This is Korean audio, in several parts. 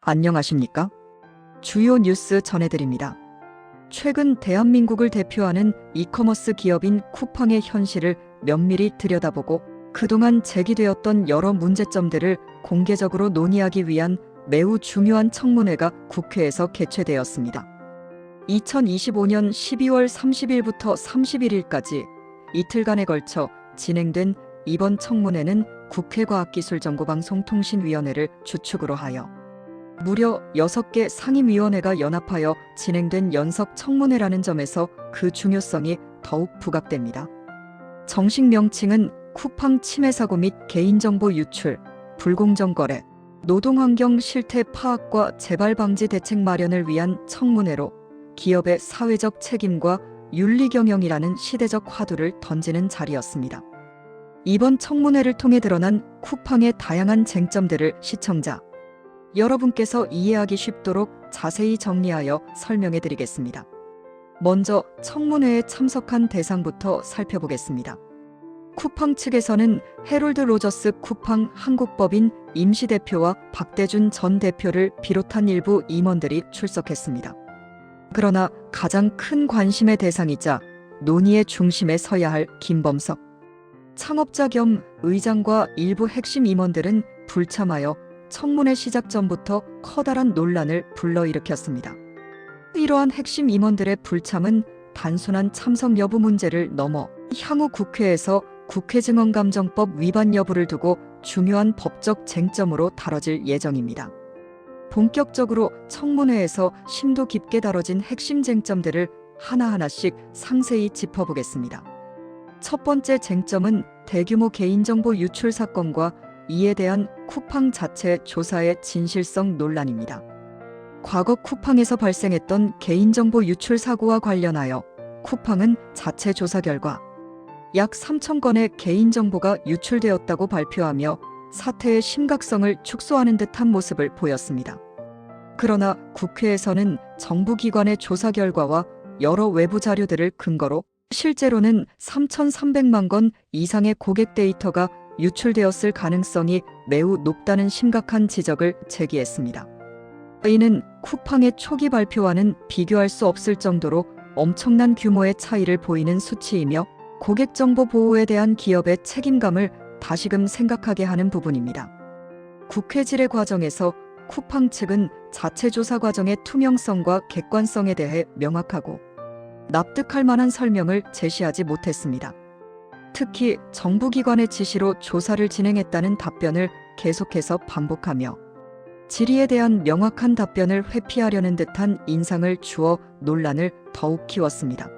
안녕하십니까? 주요 뉴스 전해드립니다. 최근 대한민국을 대표하는 이커머스 기업인 쿠팡의 현실을 면밀히 들여다보고 그동안 제기되었던 여러 문제점들을 공개적으로 논의하기 위한 매우 중요한 청문회가 국회에서 개최되었습니다. 2025년 12월 30일부터 31일까지 이틀간에 걸쳐 진행된 이번 청문회는 국회 과학기술정보방송통신위원회를 주축으로 하여 무려 6개 상임위원회가 연합하여 진행된 연석 청문회라는 점에서 그 중요성이 더욱 부각됩니다. 정식 명칭은 쿠팡 침해 사고 및 개인정보 유출, 불공정 거래, 노동환경 실태 파악과 재발 방지 대책 마련을 위한 청문회로 기업의 사회적 책임과 윤리 경영이라는 시대적 화두를 던지는 자리였습니다. 이번 청문회를 통해 드러난 쿠팡의 다양한 쟁점들을 시청자 여러분께서 이해하기 쉽도록 자세히 정리하여 설명해 드리겠습니다. 먼저 청문회에 참석한 대상부터 살펴보겠습니다. 쿠팡 측에서는 해롤드 로저스 쿠팡 한국법인 임시대표와 박대준 전 대표를 비롯한 일부 임원들이 출석했습니다. 그러나 가장 큰 관심의 대상이자 논의의 중심에 서야 할 김범석 창업자 겸 의장과 일부 핵심 임원들은 불참하여 청문회 시작 전부터 커다란 논란을 불러일으켰습니다. 이러한 핵심 임원들의 불참은 단순한 참석 여부 문제를 넘어 향후 국회에서 국회증언감정법 위반 여부를 두고 중요한 법적 쟁점으로 다뤄질 예정입니다. 본격적으로 청문회에서 심도 깊게 다뤄진 핵심 쟁점들을 하나하나씩 상세히 짚어보겠습니다. 첫 번째 쟁점은 대규모 개인정보 유출 사건과 이에 대한 쿠팡 자체 조사의 진실성 논란입니다. 과거 쿠팡에서 발생했던 개인정보 유출 사고와 관련하여 쿠팡은 자체 조사 결과 약 3,000건의 개인정보가 유출되었다고 발표하며 사태의 심각성을 축소하는 듯한 모습을 보였습니다. 그러나 국회에서는 정부기관의 조사 결과와 여러 외부 자료들을 근거로 실제로는 3,300만 건 이상의 고객 데이터가 유출되었을 가능성이 매우 높다는 심각한 지적을 제기했습니다. 이는 쿠팡의 초기 발표와는 비교할 수 없을 정도로 엄청난 규모의 차이를 보이는 수치이며 고객 정보 보호에 대한 기업의 책임감을 다시금 생각하게 하는 부분입니다. 국회 질의 과정에서 쿠팡 측은 자체 조사 과정의 투명성과 객관성에 대해 명확하고 납득할 만한 설명을 제시하지 못했습니다. 특히 정부기관의 지시로 조사를 진행했다는 답변을 계속해서 반복하며 질의에 대한 명확한 답변을 회피하려는 듯한 인상을 주어 논란을 더욱 키웠습니다.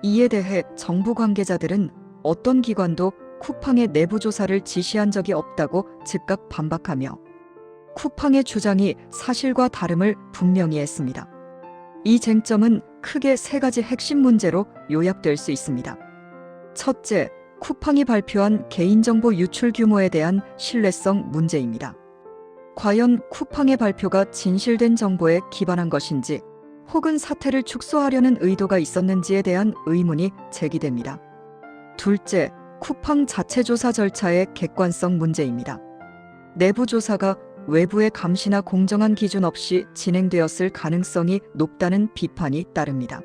이에 대해 정부 관계자들은 어떤 기관도 쿠팡의 내부 조사를 지시한 적이 없다고 즉각 반박하며 쿠팡의 주장이 사실과 다름을 분명히 했습니다. 이 쟁점은 크게 3가지 핵심 문제로 요약될 수 있습니다. 첫째, 쿠팡이 발표한 개인정보 유출 규모에 대한 신뢰성 문제입니다. 과연 쿠팡의 발표가 진실된 정보에 기반한 것인지 혹은 사태를 축소하려는 의도가 있었는지에 대한 의문이 제기됩니다. 둘째, 쿠팡 자체 조사 절차의 객관성 문제입니다. 내부 조사가 외부의 감시나 공정한 기준 없이 진행되었을 가능성이 높다는 비판이 따릅니다.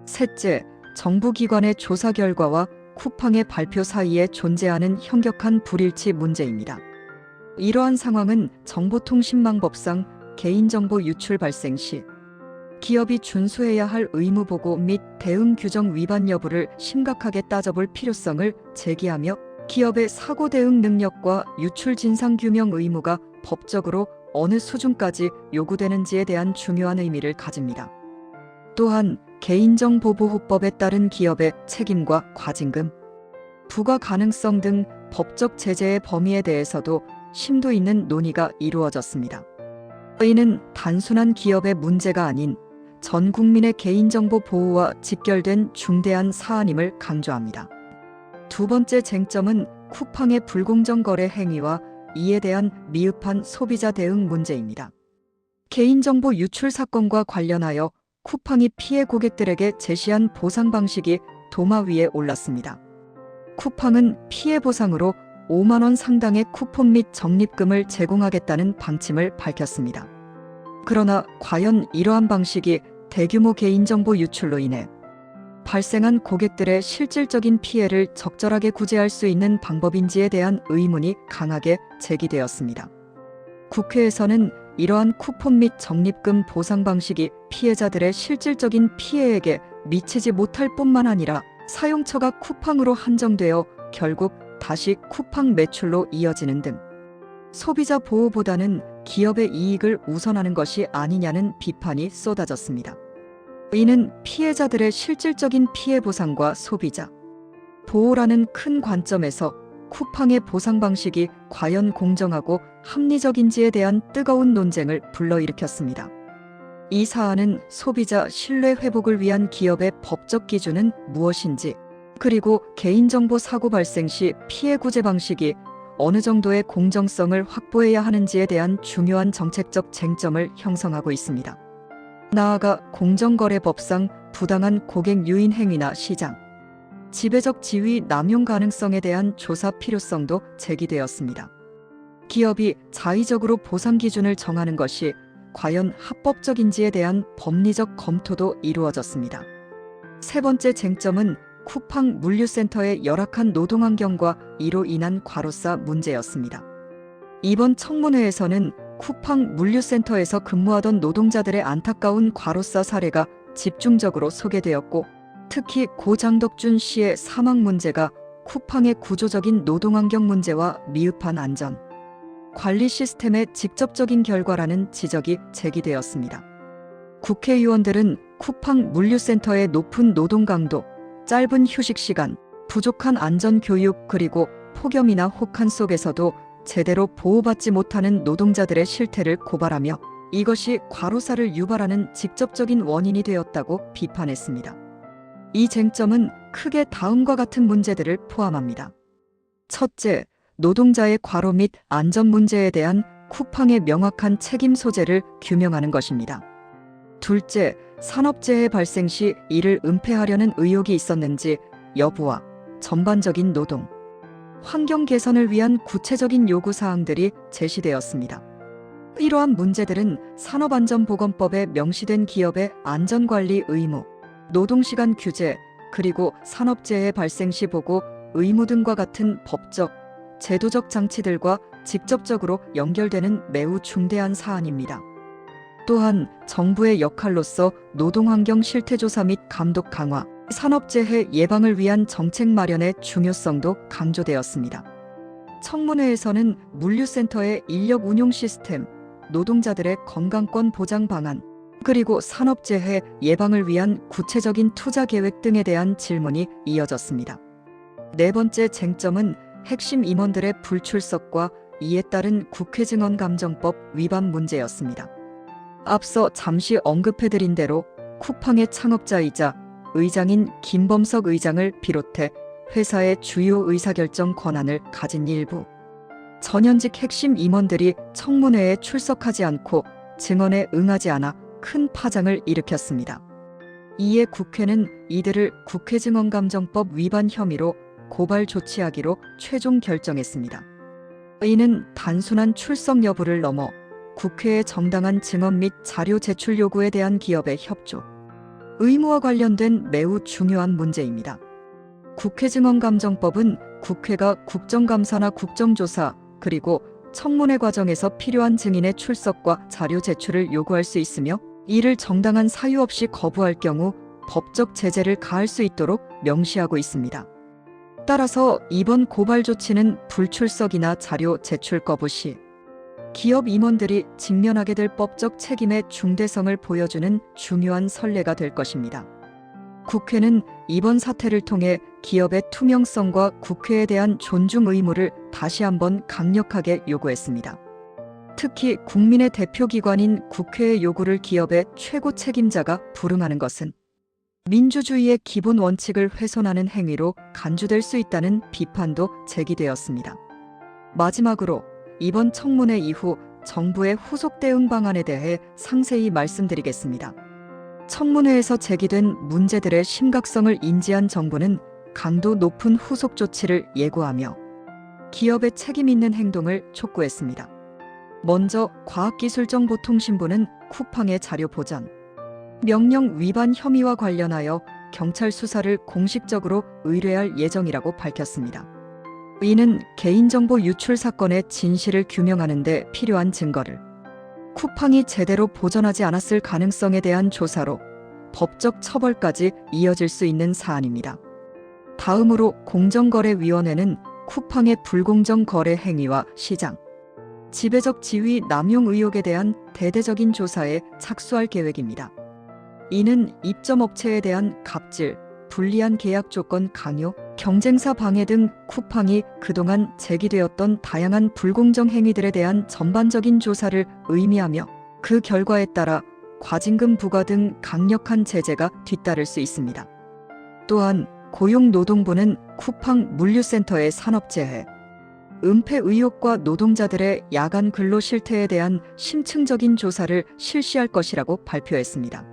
셋째, 정부기관의 조사 결과와 쿠팡의 발표 사이에 존재하는 현격한 불일치 문제입니다. 이러한 상황은 정보통신망법상 개인정보 유출 발생 시 기업이 준수해야 할 의무 보고 및 대응 규정 위반 여부를 심각하게 따져볼 필요성을 제기하며 기업의 사고 대응 능력과 유출 진상 규명 의무가 법적으로 어느 수준까지 요구되는지에 대한 중요한 의미를 가집니다. 또한 개인정보보호법에 따른 기업의 책임과 과징금, 부과 가능성 등 법적 제재의 범위에 대해서도 심도 있는 논의가 이루어졌습니다. 이는 단순한 기업의 문제가 아닌 전 국민의 개인정보 보호와 직결된 중대한 사안임을 강조합니다. 두 번째 쟁점은 쿠팡의 불공정 거래 행위와 이에 대한 미흡한 소비자 대응 문제입니다. 개인정보 유출 사건과 관련하여 쿠팡이 피해 고객들에게 제시한 보상 방식이 도마 위에 올랐습니다. 쿠팡은 피해 보상으로 5만 원 상당의 쿠폰 및 적립금을 제공하겠다는 방침을 밝혔습니다. 그러나 과연 이러한 방식이 대규모 개인정보 유출로 인해 발생한 고객들의 실질적인 피해를 적절하게 구제할 수 있는 방법인지에 대한 의문이 강하게 제기되었습니다. 국회에서는 이러한 쿠폰 및 적립금 보상 방식이 피해자들의 실질적인 피해에게 미치지 못할 뿐만 아니라 사용처가 쿠팡으로 한정되어 결국 다시 쿠팡 매출로 이어지는 등 소비자 보호보다는 기업의 이익을 우선하는 것이 아니냐는 비판이 쏟아졌습니다. 이는 피해자들의 실질적인 피해 보상과 소비자 보호라는 큰 관점에서 쿠팡의 보상 방식이 과연 공정하고 합리적인지에 대한 뜨거운 논쟁을 불러일으켰습니다. 이 사안은 소비자 신뢰 회복을 위한 기업의 법적 기준은 무엇인지, 그리고 개인정보 사고 발생 시 피해 구제 방식이 어느 정도의 공정성을 확보해야 하는지에 대한 중요한 정책적 쟁점을 형성하고 있습니다. 나아가 공정거래법상 부당한 고객 유인 행위나 시장, 지배적 지위 남용 가능성에 대한 조사 필요성도 제기되었습니다. 기업이 자의적으로 보상 기준을 정하는 것이 과연 합법적인지에 대한 법리적 검토도 이루어졌습니다. 세 번째 쟁점은 쿠팡 물류센터의 열악한 노동환경과 이로 인한 과로사 문제였습니다. 이번 청문회에서는 쿠팡 물류센터에서 근무하던 노동자들의 안타까운 과로사 사례가 집중적으로 소개되었고, 특히 고 장덕준 씨의 사망 문제가 쿠팡의 구조적인 노동환경 문제와 미흡한 안전 관리 시스템의 직접적인 결과라는 지적이 제기되었습니다. 국회의원들은 쿠팡 물류센터의 높은 노동 강도, 짧은 휴식 시간, 부족한 안전 교육, 그리고 폭염이나 혹한 속에서도 제대로 보호받지 못하는 노동자들의 실태를 고발하며 이것이 과로사를 유발하는 직접적인 원인이 되었다고 비판했습니다. 이 쟁점은 크게 다음과 같은 문제들을 포함합니다. 첫째, 노동자의 과로 및 안전 문제에 대한 쿠팡의 명확한 책임 소재를 규명하는 것입니다. 둘째, 산업재해 발생 시 이를 은폐하려는 의혹이 있었는지 여부와 전반적인 노동, 환경 개선을 위한 구체적인 요구사항들이 제시되었습니다. 이러한 문제들은 산업안전보건법에 명시된 기업의 안전관리 의무, 노동시간 규제, 그리고 산업재해 발생 시 보고 의무 등과 같은 법적, 제도적 장치들과 직접적으로 연결되는 매우 중대한 사안입니다. 또한 정부의 역할로서 노동환경 실태조사 및 감독 강화, 산업재해 예방을 위한 정책 마련의 중요성도 강조되었습니다. 청문회에서는 물류센터의 인력 운용 시스템, 노동자들의 건강권 보장 방안, 그리고 산업재해 예방을 위한 구체적인 투자 계획 등에 대한 질문이 이어졌습니다. 네 번째 쟁점은 핵심 임원들의 불출석과 이에 따른 국회증언감정법 위반 문제였습니다. 앞서 잠시 언급해드린 대로 쿠팡의 창업자이자 의장인 김범석 의장을 비롯해 회사의 주요 의사결정 권한을 가진 일부 전현직 핵심 임원들이 청문회에 출석하지 않고 증언에 응하지 않아 큰 파장을 일으켰습니다. 이에 국회는 이들을 국회증언감정법 위반 혐의로 고발 조치하기로 최종 결정했습니다. 이는 단순한 출석 여부를 넘어 국회의 정당한 증언 및 자료 제출 요구에 대한 기업의 협조, 의무와 관련된 매우 중요한 문제입니다. 국회증언감정법은 국회가 국정감사나 국정조사, 그리고 청문회 과정에서 필요한 증인의 출석과 자료 제출을 요구할 수 있으며 이를 정당한 사유 없이 거부할 경우 법적 제재를 가할 수 있도록 명시하고 있습니다. 따라서 이번 고발 조치는 불출석이나 자료 제출 거부 시 기업 임원들이 직면하게 될 법적 책임의 중대성을 보여주는 중요한 선례가 될 것입니다. 국회는 이번 사태를 통해 기업의 투명성과 국회에 대한 존중 의무를 다시 한번 강력하게 요구했습니다. 특히 국민의 대표기관인 국회의 요구를 기업의 최고 책임자가 불응하는 것은 민주주의의 기본 원칙을 훼손하는 행위로 간주될 수 있다는 비판도 제기되었습니다. 마지막으로 이번 청문회 이후 정부의 후속 대응 방안에 대해 상세히 말씀드리겠습니다. 청문회에서 제기된 문제들의 심각성을 인지한 정부는 강도 높은 후속 조치를 예고하며 기업의 책임 있는 행동을 촉구했습니다. 먼저 과학기술정보통신부는 쿠팡의 자료 보전, 명령 위반 혐의와 관련하여 경찰 수사를 공식적으로 의뢰할 예정이라고 밝혔습니다. 이는 개인정보 유출 사건의 진실을 규명하는 데 필요한 증거를 쿠팡이 제대로 보전하지 않았을 가능성에 대한 조사로 법적 처벌까지 이어질 수 있는 사안입니다. 다음으로 공정거래위원회는 쿠팡의 불공정 거래 행위와 시장, 지배적 지위 남용 의혹에 대한 대대적인 조사에 착수할 계획입니다. 이는 입점업체에 대한 갑질, 불리한 계약 조건 강요, 경쟁사 방해 등 쿠팡이 그동안 제기되었던 다양한 불공정 행위들에 대한 전반적인 조사를 의미하며 그 결과에 따라 과징금 부과 등 강력한 제재가 뒤따를 수 있습니다. 또한 고용노동부는 쿠팡 물류센터의 산업재해, 은폐 의혹과 노동자들의 야간 근로 실태에 대한 심층적인 조사를 실시할 것이라고 발표했습니다.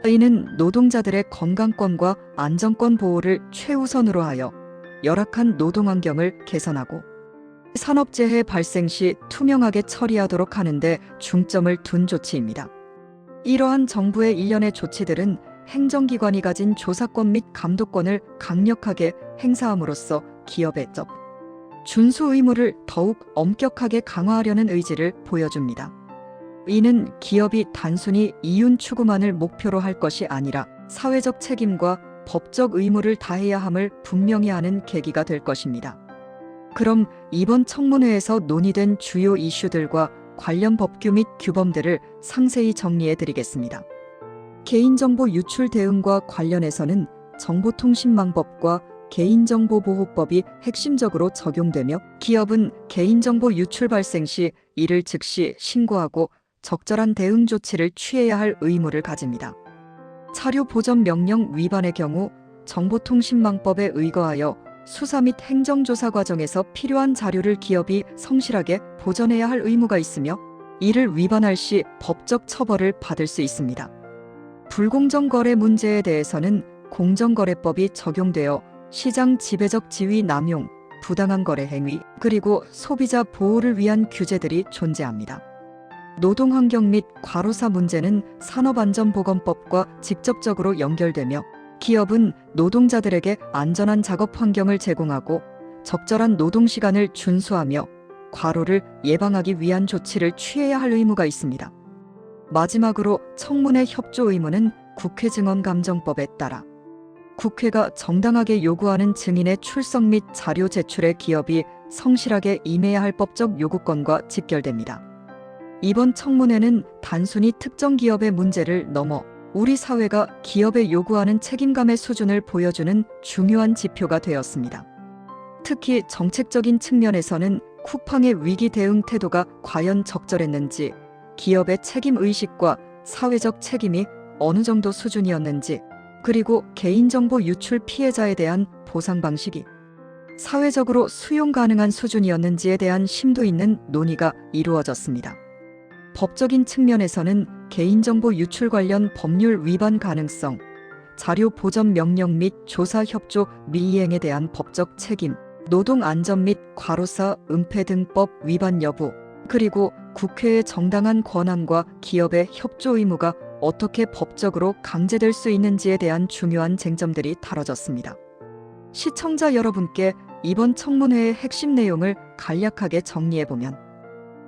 이는 노동자들의 건강권과 안전권 보호를 최우선으로 하여 열악한 노동 환경을 개선하고 산업재해 발생 시 투명하게 처리하도록 하는 데 중점을 둔 조치입니다. 이러한 정부의 일련의 조치들은 행정기관이 가진 조사권 및 감독권을 강력하게 행사함으로써 기업의 준수 의무를 더욱 엄격하게 강화하려는 의지를 보여줍니다. 이는 기업이 단순히 이윤 추구만을 목표로 할 것이 아니라 사회적 책임과 법적 의무를 다해야 함을 분명히 하는 계기가 될 것입니다. 그럼 이번 청문회에서 논의된 주요 이슈들과 관련 법규 및 규범들을 상세히 정리해 드리겠습니다. 개인정보 유출 대응과 관련해서는 정보통신망법과 개인정보보호법이 핵심적으로 적용되며 기업은 개인정보 유출 발생 시 이를 즉시 신고하고 적절한 대응 조치를 취해야 할 의무를 가집니다. 자료 보전 명령 위반의 경우 정보통신망법에 의거하여 수사 및 행정조사 과정에서 필요한 자료를 기업이 성실하게 보전해야 할 의무가 있으며 이를 위반할 시 법적 처벌을 받을 수 있습니다. 불공정 거래 문제에 대해서는 공정거래법이 적용되어 시장 지배적 지위 남용, 부당한 거래 행위, 그리고 소비자 보호를 위한 규제들이 존재합니다. 노동환경 및 과로사 문제는 산업안전보건법과 직접적으로 연결되며 기업은 노동자들에게 안전한 작업 환경을 제공하고 적절한 노동시간을 준수하며 과로를 예방하기 위한 조치를 취해야 할 의무가 있습니다. 마지막으로 청문회 협조 의무는 국회 증언감정법에 따라 국회가 정당하게 요구하는 증인의 출석 및 자료 제출에 기업이 성실하게 임해야 할 법적 요구권과 직결됩니다. 이번 청문회는 단순히 특정 기업의 문제를 넘어 우리 사회가 기업에 요구하는 책임감의 수준을 보여주는 중요한 지표가 되었습니다. 특히 정책적인 측면에서는 쿠팡의 위기 대응 태도가 과연 적절했는지, 기업의 책임의식과 사회적 책임이 어느 정도 수준이었는지, 그리고 개인정보 유출 피해자에 대한 보상 방식이 사회적으로 수용 가능한 수준이었는지에 대한 심도 있는 논의가 이루어졌습니다. 법적인 측면에서는 개인정보 유출 관련 법률 위반 가능성, 자료 보전 명령 및 조사 협조 미이행에 대한 법적 책임, 노동 안전 및 과로사 은폐 등 법 위반 여부, 그리고 국회의 정당한 권한과 기업의 협조 의무가 어떻게 법적으로 강제될 수 있는지에 대한 중요한 쟁점들이 다뤄졌습니다. 시청자 여러분께 이번 청문회의 핵심 내용을 간략하게 정리해보면,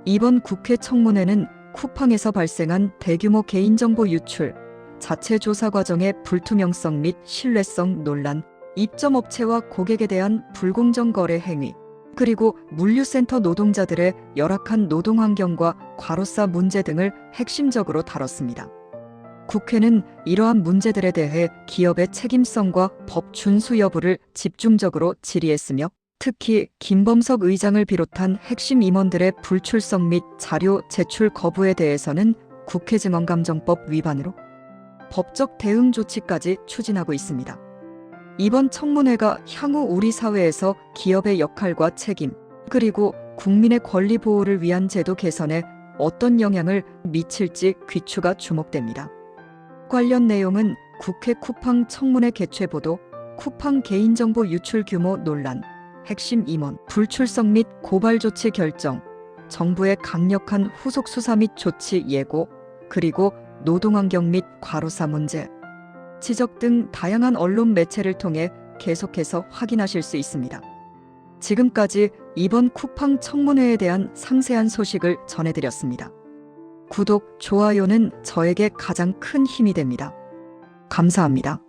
이번 국회 청문회는 쿠팡에서 발생한 대규모 개인정보 유출, 자체 조사 과정의 불투명성 및 신뢰성 논란, 입점업체와 고객에 대한 불공정 거래 행위, 그리고 물류센터 노동자들의 열악한 노동 환경과 과로사 문제 등을 핵심적으로 다뤘습니다. 국회는 이러한 문제들에 대해 기업의 책임성과 법 준수 여부를 집중적으로 질의했으며 특히 김범석 의장을 비롯한 핵심 임원들의 불출석 및 자료 제출 거부에 대해서는 국회 증언감정법 위반으로 법적 대응 조치까지 추진하고 있습니다. 이번 청문회가 향후 우리 사회에서 기업의 역할과 책임, 그리고 국민의 권리 보호를 위한 제도 개선에 어떤 영향을 미칠지 귀추가 주목됩니다. 관련 내용은 국회 쿠팡 청문회 개최 보도, 쿠팡 개인정보 유출 규모 논란, 핵심 임원, 불출석 및 고발 조치 결정, 정부의 강력한 후속 수사 및 조치 예고, 그리고 노동환경 및 과로사 문제, 지적 등 다양한 언론 매체를 통해 계속해서 확인하실 수 있습니다. 지금까지 이번 쿠팡 청문회에 대한 상세한 소식을 전해드렸습니다. 구독, 좋아요는 저에게 가장 큰 힘이 됩니다. 감사합니다.